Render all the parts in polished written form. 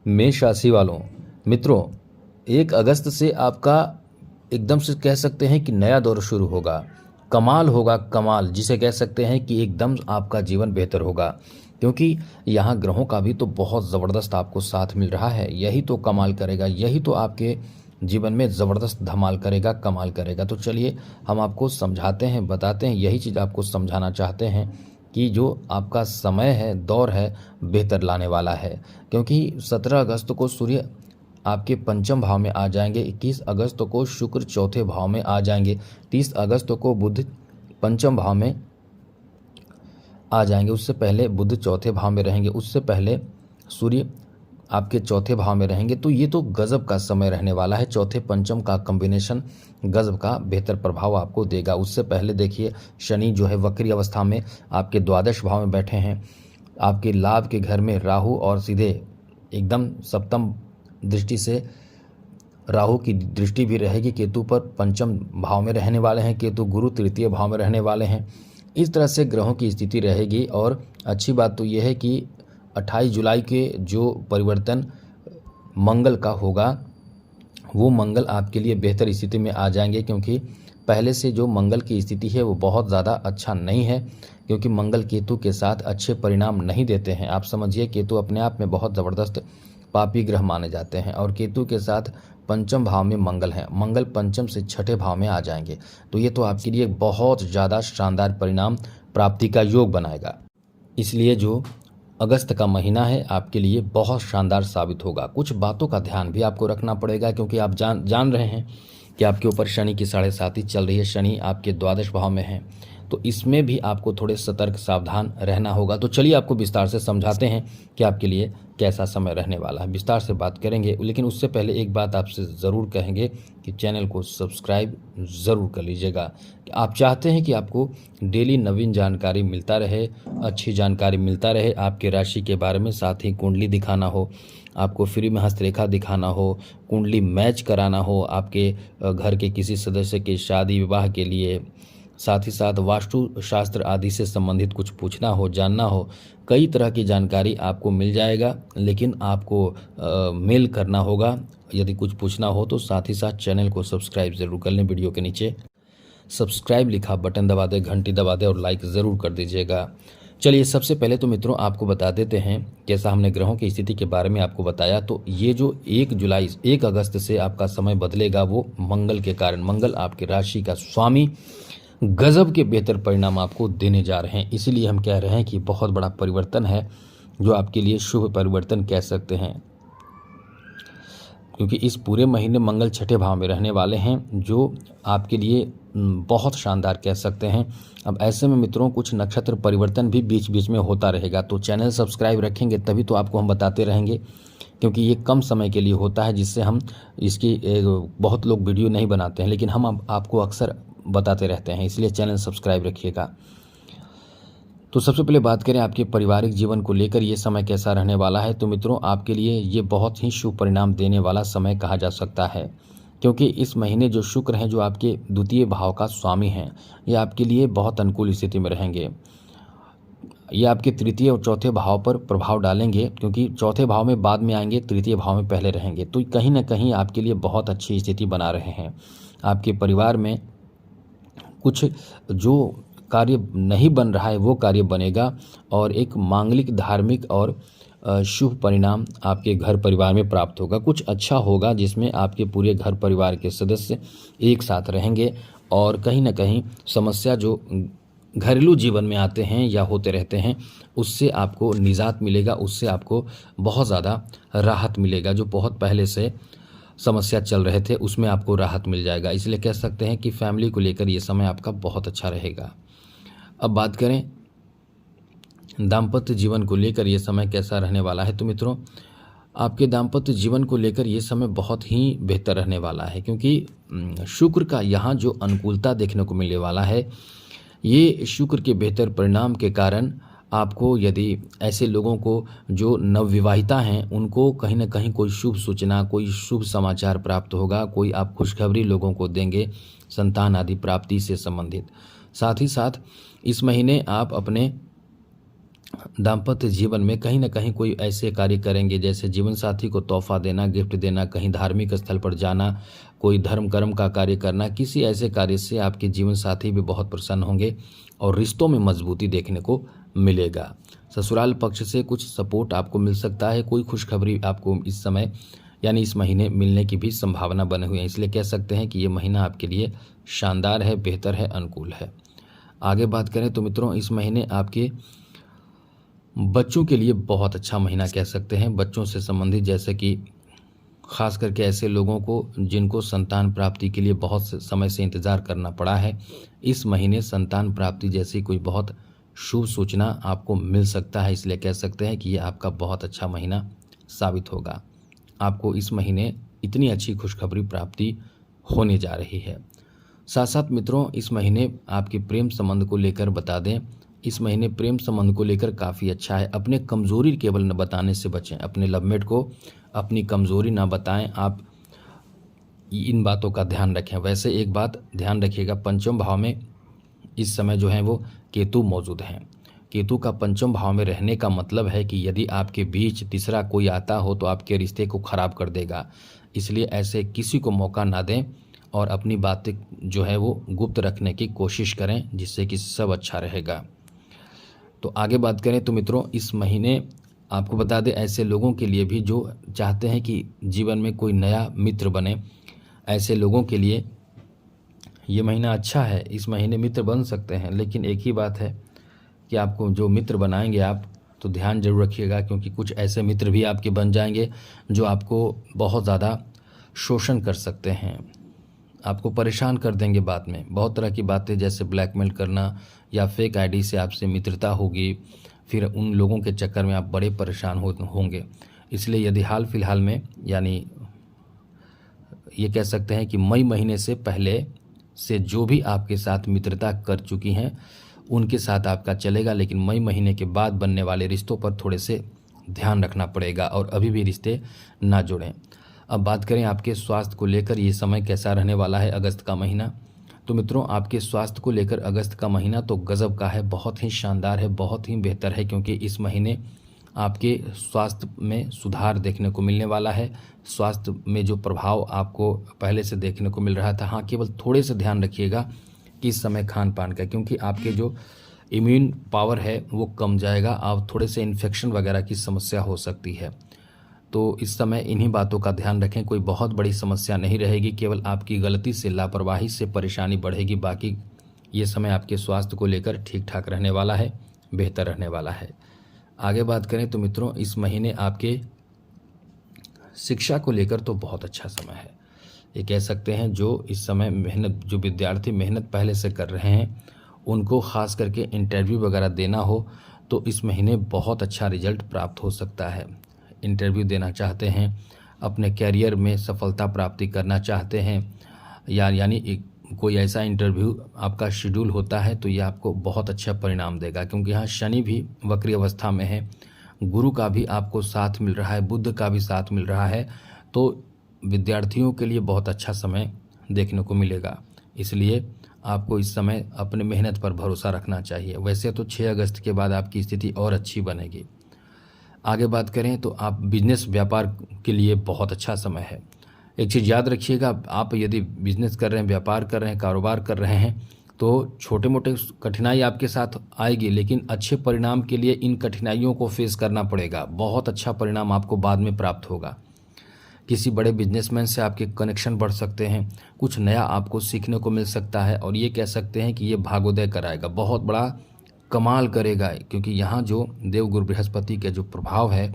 मेष राशि वालों, मित्रों, 1 अगस्त से आपका एकदम से कह सकते हैं कि नया दौर शुरू होगा। कमाल होगा, कमाल, जिसे कह सकते हैं कि एकदम आपका जीवन बेहतर होगा, क्योंकि यहाँ ग्रहों का भी तो बहुत ज़बरदस्त आपको साथ मिल रहा है। यही तो कमाल करेगा, यही तो आपके जीवन में ज़बरदस्त धमाल करेगा, कमाल करेगा। तो चलिए हम आपको समझाते हैं, बताते हैं, यही चीज़ आपको समझाना चाहते हैं कि जो आपका समय है, दौर है, बेहतर लाने वाला है। क्योंकि 17 अगस्त को सूर्य आपके पंचम भाव में आ जाएंगे, 21 अगस्त को शुक्र चौथे भाव में आ जाएंगे, 30 अगस्त को बुध पंचम भाव में आ जाएंगे। उससे पहले बुध चौथे भाव में रहेंगे, उससे पहले सूर्य आपके चौथे भाव में रहेंगे। तो ये तो गजब का समय रहने वाला है। चौथे पंचम का कॉम्बिनेशन गजब का बेहतर प्रभाव आपको देगा। उससे पहले देखिए, शनि जो है वक्री अवस्था में आपके द्वादश भाव में बैठे हैं। आपके लाभ के घर में राहु और सीधे एकदम सप्तम दृष्टि से राहु की दृष्टि भी रहेगी केतु पर, पंचम भाव में रहने वाले हैं केतु। गुरु तृतीय भाव में रहने वाले हैं। इस तरह से ग्रहों की स्थिति रहेगी। और अच्छी बात तो यह है कि 28 जुलाई के जो परिवर्तन मंगल का होगा, वो मंगल आपके लिए बेहतर स्थिति में आ जाएंगे, क्योंकि पहले से जो मंगल की स्थिति है वो बहुत ज़्यादा अच्छा नहीं है, क्योंकि मंगल केतु के साथ अच्छे परिणाम नहीं देते हैं। आप समझिए, केतु अपने आप में बहुत ज़बरदस्त पापी ग्रह माने जाते हैं, और केतु के साथ पंचम भाव में मंगल है। मंगल पंचम से छठे भाव में आ जाएंगे, तो ये तो आपके लिए बहुत ज़्यादा शानदार परिणाम प्राप्ति का योग बनाएगा। इसलिए जो अगस्त का महीना है आपके लिए बहुत शानदार साबित होगा। कुछ बातों का ध्यान भी आपको रखना पड़ेगा, क्योंकि आप जान रहे हैं कि आपके ऊपर शनि की 7.5 चल रही है। शनि आपके द्वादश भाव में है, तो इसमें भी आपको थोड़े सतर्क सावधान रहना होगा। तो चलिए आपको विस्तार से समझाते हैं कि आपके लिए कैसा समय रहने वाला है। विस्तार से बात करेंगे, लेकिन उससे पहले एक बात आपसे ज़रूर कहेंगे कि चैनल को सब्सक्राइब ज़रूर कर लीजिएगा। आप चाहते हैं कि आपको डेली नवीन जानकारी मिलता रहे, अच्छी जानकारी मिलता रहे आपके राशि के बारे में। साथ ही कुंडली दिखाना हो, आपको फ्री में हस्तरेखा दिखाना हो, कुंडली मैच कराना हो, आपके घर के किसी सदस्य के शादी विवाह के लिए, साथ ही साथ वास्तु शास्त्र आदि से संबंधित कुछ पूछना हो, जानना हो, कई तरह की जानकारी आपको मिल जाएगा। लेकिन आपको मेल करना होगा यदि कुछ पूछना हो तो। साथ ही साथ चैनल को सब्सक्राइब ज़रूर कर लें। वीडियो के नीचे सब्सक्राइब लिखा बटन दबा दें, घंटी दबा दें और लाइक ज़रूर कर दीजिएगा। चलिए सबसे पहले तो मित्रों आपको बता देते हैं, जैसा हमने ग्रहों की स्थिति के बारे में आपको बताया, तो ये जो 1 अगस्त से आपका समय बदलेगा वो मंगल के कारण। मंगल आपके राशि का स्वामी गजब के बेहतर परिणाम आपको देने जा रहे हैं। इसीलिए हम कह रहे हैं कि बहुत बड़ा परिवर्तन है, जो आपके लिए शुभ परिवर्तन कह सकते हैं, क्योंकि इस पूरे महीने मंगल छठे भाव में रहने वाले हैं, जो आपके लिए बहुत शानदार कह सकते हैं। अब ऐसे में मित्रों कुछ नक्षत्र परिवर्तन भी बीच बीच में होता रहेगा, तो चैनल सब्सक्राइब रखेंगे तभी तो आपको हम बताते रहेंगे, क्योंकि ये कम समय के लिए होता है, जिससे हम इसकी बहुत लोग वीडियो नहीं बनाते हैं, लेकिन हम आपको अक्सर बताते रहते हैं, इसलिए चैनल सब्सक्राइब रखिएगा। तो सबसे पहले बात करें आपके पारिवारिक जीवन को लेकर ये समय कैसा रहने वाला है। तो मित्रों आपके लिए ये बहुत ही शुभ परिणाम देने वाला समय कहा जा सकता है, क्योंकि इस महीने जो शुक्र हैं, जो आपके द्वितीय भाव का स्वामी हैं, ये आपके लिए बहुत अनुकूल स्थिति में रहेंगे। ये आपके तृतीय और चौथे भाव पर प्रभाव डालेंगे, क्योंकि चौथे भाव में बाद में आएंगे, तृतीय भाव में पहले रहेंगे। तो कहीं ना कहीं आपके लिए बहुत अच्छी स्थिति बना रहे हैं। आपके परिवार में कुछ जो कार्य नहीं बन रहा है वो कार्य बनेगा, और एक मांगलिक, धार्मिक और शुभ परिणाम आपके घर परिवार में प्राप्त होगा। कुछ अच्छा होगा जिसमें आपके पूरे घर परिवार के सदस्य एक साथ रहेंगे, और कहीं ना कहीं समस्या जो घरेलू जीवन में आते हैं या होते रहते हैं, उससे आपको निजात मिलेगा, उससे आपको बहुत ज़्यादा राहत मिलेगा। जो बहुत पहले से समस्या चल रहे थे उसमें आपको राहत मिल जाएगा। इसलिए कह सकते हैं कि फैमिली को लेकर ये समय आपका बहुत अच्छा रहेगा। अब बात करें दाम्पत्य जीवन को लेकर ये समय कैसा रहने वाला है। तो मित्रों आपके दाम्पत्य जीवन को लेकर ये समय बहुत ही बेहतर रहने वाला है, क्योंकि शुक्र का यहाँ जो अनुकूलता देखने को मिलने वाला है, ये शुक्र के बेहतर परिणाम के कारण आपको, यदि ऐसे लोगों को जो नवविवाहिता हैं उनको कहीं ना कहीं कोई शुभ सूचना, कोई शुभ समाचार प्राप्त होगा, कोई आप खुशखबरी लोगों को देंगे संतान आदि प्राप्ति से संबंधित। साथ ही साथ इस महीने आप अपने दाम्पत्य जीवन में कहीं न कहीं कोई ऐसे कार्य करेंगे, जैसे जीवन साथी को तोहफ़ा देना, गिफ्ट देना, कहीं धार्मिक स्थल पर जाना, कोई धर्म कर्म का कार्य करना। किसी ऐसे कार्य से आपके जीवन साथी भी बहुत प्रसन्न होंगे और रिश्तों में मजबूती देखने को मिलेगा। ससुराल पक्ष से कुछ सपोर्ट आपको मिल सकता है। कोई खुशखबरी आपको इस समय यानी इस महीने मिलने की भी संभावना बनी हुई है। इसलिए कह सकते हैं कि ये महीना आपके लिए शानदार है, बेहतर है, अनुकूल है। आगे बात करें तो मित्रों, इस महीने आपके बच्चों के लिए बहुत अच्छा महीना कह सकते हैं। बच्चों से संबंधित, जैसे कि खास करके ऐसे लोगों को जिनको संतान प्राप्ति के लिए बहुत समय से इंतज़ार करना पड़ा है, इस महीने संतान प्राप्ति जैसी कोई बहुत शुभ सूचना आपको मिल सकता है। इसलिए कह सकते हैं कि ये आपका बहुत अच्छा महीना साबित होगा। आपको इस महीने इतनी अच्छी खुशखबरी प्राप्ति होने जा रही है। साथ साथ मित्रों, इस महीने आपके प्रेम संबंध को लेकर बता दें, इस महीने प्रेम संबंध को लेकर काफ़ी अच्छा है। अपने कमज़ोरी केवल न बताने से बचें। अपने लवमेट को अपनी कमज़ोरी ना बताएं। आप इन बातों का ध्यान रखें। वैसे एक बात ध्यान रखिएगा, पंचम भाव में इस समय जो है वो केतु मौजूद हैं। केतु का पंचम भाव में रहने का मतलब है कि यदि आपके बीच तीसरा कोई आता हो तो आपके रिश्ते को ख़राब कर देगा। इसलिए ऐसे किसी को मौका ना दें और अपनी बातें जो है वो गुप्त रखने की कोशिश करें, जिससे कि सब अच्छा रहेगा। तो आगे बात करें तो मित्रों, इस महीने आपको बता दें, ऐसे लोगों के लिए भी जो चाहते हैं कि जीवन में कोई नया मित्र बने, ऐसे लोगों के लिए ये महीना अच्छा है। इस महीने मित्र बन सकते हैं, लेकिन एक ही बात है कि आपको जो मित्र बनाएंगे आप तो ध्यान जरूर रखिएगा, क्योंकि कुछ ऐसे मित्र भी आपके बन जाएंगे जो आपको बहुत ज़्यादा शोषण कर सकते हैं, आपको परेशान कर देंगे बाद में। बहुत तरह की बातें, जैसे ब्लैकमेल करना या फेक आईडी से आपसे मित्रता होगी, फिर उन लोगों के चक्कर में आप बड़े परेशान होंगे। इसलिए यदि हाल फिलहाल में, यानी ये कह सकते हैं कि मई महीने से पहले से जो भी आपके साथ मित्रता कर चुकी हैं उनके साथ आपका चलेगा, लेकिन मई महीने के बाद बनने वाले रिश्तों पर थोड़े से ध्यान रखना पड़ेगा और अभी भी रिश्ते ना जोड़ें। अब बात करें आपके स्वास्थ्य को लेकर, ये समय कैसा रहने वाला है अगस्त का महीना। तो मित्रों, आपके स्वास्थ्य को लेकर अगस्त का महीना तो गजब का है, बहुत ही शानदार है, बहुत ही बेहतर है, क्योंकि इस महीने आपके स्वास्थ्य में सुधार देखने को मिलने वाला है। स्वास्थ्य में जो प्रभाव आपको पहले से देखने को मिल रहा था, हाँ, केवल थोड़े से ध्यान रखिएगा कि इस समय खान पान का, क्योंकि आपके जो इम्यून पावर है वो कम जाएगा। आप थोड़े से इन्फेक्शन वगैरह की समस्या हो सकती है, तो इस समय इन्हीं बातों का ध्यान रखें। कोई बहुत बड़ी समस्या नहीं रहेगी, केवल आपकी गलती से, लापरवाही से परेशानी बढ़ेगी। बाकी ये समय आपके स्वास्थ्य को लेकर ठीक ठाक रहने वाला है, बेहतर रहने वाला है। आगे बात करें तो मित्रों, इस महीने आपके शिक्षा को लेकर तो बहुत अच्छा समय है। ये कह सकते हैं जो इस समय मेहनत, जो विद्यार्थी मेहनत पहले से कर रहे हैं, उनको खास करके इंटरव्यू वगैरह देना हो तो इस महीने बहुत अच्छा रिजल्ट प्राप्त हो सकता है। इंटरव्यू देना चाहते हैं, अपने कैरियर में सफलता प्राप्ति करना चाहते हैं, यानी कोई ऐसा इंटरव्यू आपका शेड्यूल होता है तो ये आपको बहुत अच्छा परिणाम देगा, क्योंकि यहाँ शनि भी वक्री अवस्था में है, गुरु का भी आपको साथ मिल रहा है, बुध का भी साथ मिल रहा है, तो विद्यार्थियों के लिए बहुत अच्छा समय देखने को मिलेगा। इसलिए आपको इस समय अपने मेहनत पर भरोसा रखना चाहिए। वैसे तो 6 अगस्त के बाद आपकी स्थिति और अच्छी बनेगी। आगे बात करें तो आप बिजनेस व्यापार के लिए बहुत अच्छा समय है। एक चीज़ याद रखिएगा, आप यदि बिजनेस कर रहे हैं, व्यापार कर रहे हैं, कारोबार कर रहे हैं, तो छोटे मोटे कठिनाई आपके साथ आएगी, लेकिन अच्छे परिणाम के लिए इन कठिनाइयों को फेस करना पड़ेगा। बहुत अच्छा परिणाम आपको बाद में प्राप्त होगा। किसी बड़े बिजनेसमैन से आपके कनेक्शन बढ़ सकते हैं, कुछ नया आपको सीखने को मिल सकता है, और ये कह सकते हैं कि ये भाग्योदय कराएगा, बहुत बड़ा कमाल करेगा, क्योंकि यहाँ जो देवगुरु बृहस्पति का जो प्रभाव है,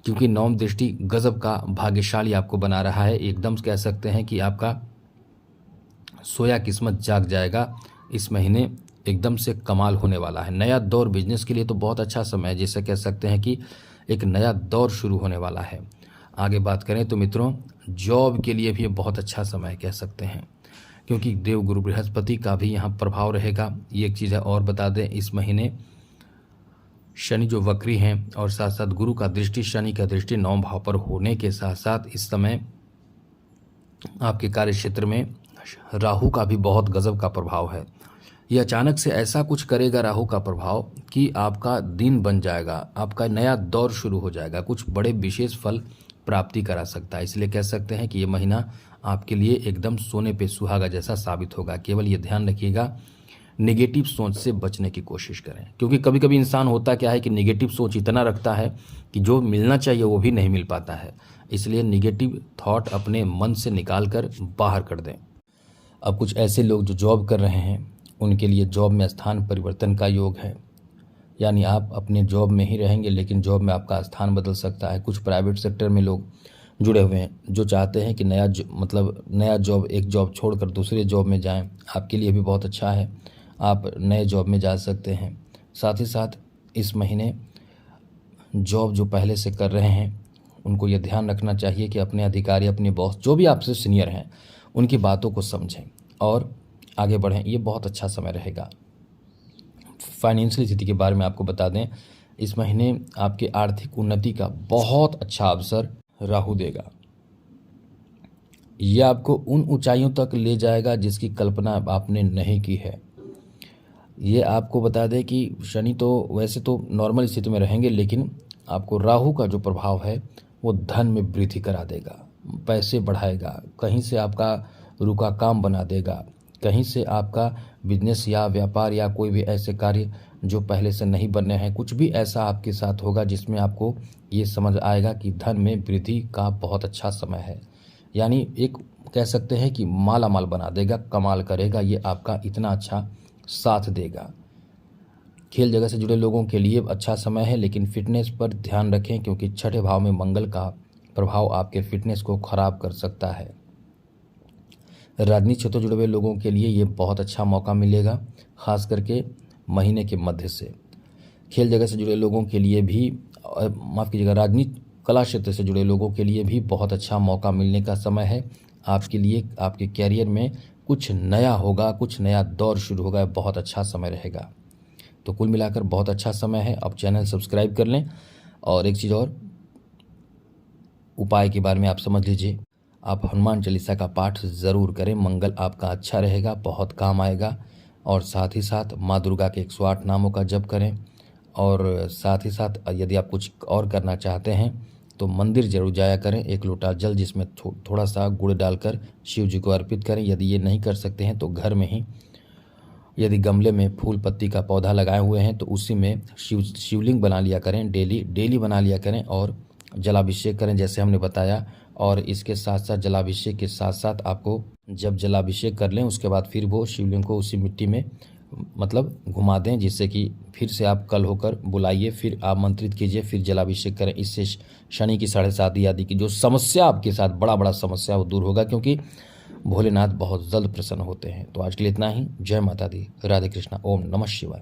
क्योंकि नवम दृष्टि गजब का भाग्यशाली आपको बना रहा है। एकदम कह सकते हैं कि आपका सोया किस्मत जाग जाएगा। इस महीने एकदम से कमाल होने वाला है। नया दौर बिजनेस के लिए तो बहुत अच्छा समय है, जिसे कह सकते हैं कि एक नया दौर शुरू होने वाला है। आगे बात करें तो मित्रों, जॉब के लिए भी बहुत अच्छा समय कह सकते हैं, क्योंकि देवगुरु बृहस्पति का भी यहाँ प्रभाव रहेगा। ये एक चीज़ है। और बता दें, इस महीने शनि जो वक्री हैं और साथ साथ गुरु का दृष्टि, शनि का दृष्टि 9 भाव पर होने के साथ साथ इस समय आपके कार्य क्षेत्र में राहु का भी बहुत गजब का प्रभाव है। ये अचानक से ऐसा कुछ करेगा राहु का प्रभाव कि आपका दिन बन जाएगा, आपका नया दौर शुरू हो जाएगा, कुछ बड़े विशेष फल प्राप्ति करा सकता है। इसलिए कह सकते हैं कि ये महीना आपके लिए एकदम सोने पे सुहागा जैसा साबित होगा। केवल ये ध्यान रखिएगा, नेगेटिव सोच से बचने की कोशिश करें, क्योंकि कभी कभी इंसान होता क्या है कि नेगेटिव सोच इतना रखता है कि जो मिलना चाहिए वो भी नहीं मिल पाता है। इसलिए नेगेटिव थॉट अपने मन से निकाल कर बाहर कर दें। अब कुछ ऐसे लोग जो जॉब कर रहे हैं, उनके लिए जॉब में स्थान परिवर्तन का योग है, यानी आप अपने जॉब में ही रहेंगे लेकिन जॉब में आपका स्थान बदल सकता है। कुछ प्राइवेट सेक्टर में लोग जुड़े हुए हैं जो चाहते हैं कि नया जॉब, एक जॉब छोड़कर दूसरे जॉब में जाएं, आपके लिए भी बहुत अच्छा है, आप नए जॉब में जा सकते हैं। साथ ही साथ इस महीने जॉब जो पहले से कर रहे हैं उनको ये ध्यान रखना चाहिए कि अपने अधिकारी, अपने बॉस, जो भी आपसे सीनियर हैं, उनकी बातों को समझें और आगे बढ़ें। ये बहुत अच्छा समय रहेगा। फाइनेंशियल स्थिति के बारे में आपको बता दें, इस महीने आपके आर्थिक उन्नति का बहुत अच्छा अवसर राहु देगा। यह आपको उन ऊंचाइयों तक ले जाएगा जिसकी कल्पना आपने नहीं की है। ये आपको बता दें कि शनि तो वैसे तो नॉर्मल स्थिति में रहेंगे, लेकिन आपको राहु का जो प्रभाव है वो धन में वृद्धि करा देगा, पैसे बढ़ाएगा, कहीं से आपका रुका काम बना देगा, कहीं से आपका बिजनेस या व्यापार या कोई भी ऐसे कार्य जो पहले से नहीं बने हैं, कुछ भी ऐसा आपके साथ होगा जिसमें आपको ये समझ आएगा कि धन में वृद्धि का बहुत अच्छा समय है। यानी एक कह सकते हैं कि माला माल बना देगा, कमाल करेगा, ये आपका इतना अच्छा साथ देगा। खेल जगत से जुड़े लोगों के लिए अच्छा समय है, लेकिन फिटनेस पर ध्यान रखें क्योंकि छठे भाव में मंगल का प्रभाव आपके फिटनेस को खराब कर सकता है। राजनीतिक क्षेत्र जुड़े हुए लोगों के लिए ये बहुत अच्छा मौका मिलेगा, खास करके महीने के मध्य से। खेल जगत से जुड़े लोगों के लिए भी, माफ़ कीजिएगा, राजनीतिक कला क्षेत्र से जुड़े लोगों के लिए भी बहुत अच्छा मौका मिलने का समय है। आपके लिए आपके कैरियर में कुछ नया होगा, कुछ नया दौर शुरू होगा, बहुत अच्छा समय रहेगा। तो कुल मिलाकर बहुत अच्छा समय है। अब चैनल सब्सक्राइब कर लें। और एक चीज़ और, उपाय के बारे में आप समझ लीजिए, आप हनुमान चालीसा का पाठ ज़रूर करें, मंगल आपका अच्छा रहेगा, बहुत काम आएगा। और साथ ही साथ माँ दुर्गा के 108 नामों का जप करें। और साथ ही साथ यदि आप कुछ और करना चाहते हैं तो मंदिर जरूर जाया करें, एक लोटा जल जिसमें थोड़ा सा गुड़ डालकर शिव जी को अर्पित करें। यदि ये नहीं कर सकते हैं तो घर में ही, यदि गमले में फूल पत्ती का पौधा लगाए हुए हैं तो उसी में शिवलिंग बना लिया करें, डेली बना लिया करें और जलाभिषेक करें जैसे हमने बताया। और इसके साथ साथ जलाभिषेक के साथ साथ आपको जब जलाभिषेक कर लें उसके बाद फिर वो शिवलिंग को उसी मिट्टी में घुमा दें, जिससे कि फिर से आप कल होकर बुलाइए, फिर आमंत्रित कीजिए, फिर जलाभिषेक करें। इससे शनि की 7.5 आदि की जो समस्या आपके साथ बड़ा समस्या वो दूर होगा, क्योंकि भोलेनाथ बहुत जल्द प्रसन्न होते हैं। तो आज के लिए इतना ही। जय माता दी, राधे कृष्णा, ओम नमः शिवाय।